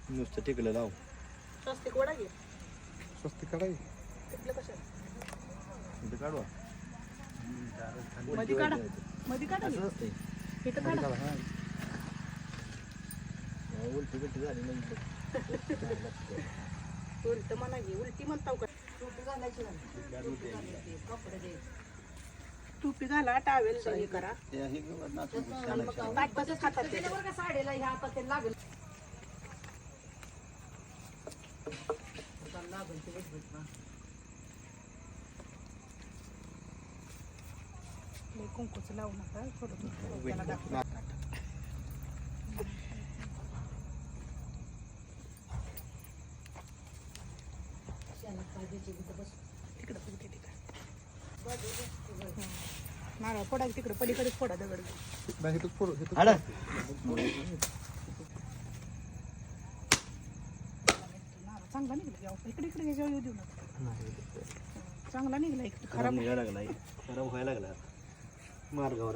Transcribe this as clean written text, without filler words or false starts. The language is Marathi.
नुसतं टिकलं लाव. स्वस्तिक वडा घे. स्वस्तिक काढाय तिथलं कशाला इथं काढवा. मध्ये काढा. मध्ये काढा असं असते. इथं काढा. उलटी बिलटी झाली नाही. उलट म्हणा घे. उलटी म्हणताव का टोपी घाला टावेल हे करा तसंच खातात ते. साडीला ह्या आता ते लागेल लय कुंकूच लावू नका थोडं त्याला दाखवा. तिकडं पडते तिकडं नारळ फोडा तिकडं पलीकडेच फोडा दगड नाही इथंच फोडू इथंच हाडा. नारळ चांगला निघला की अहो, इकडे इकडे ह्याच्यावर येऊ देऊ नका. चांगला निघला इकडे खराब खराब निघायला लागला. खराब व्हायला लागला मार्गावर.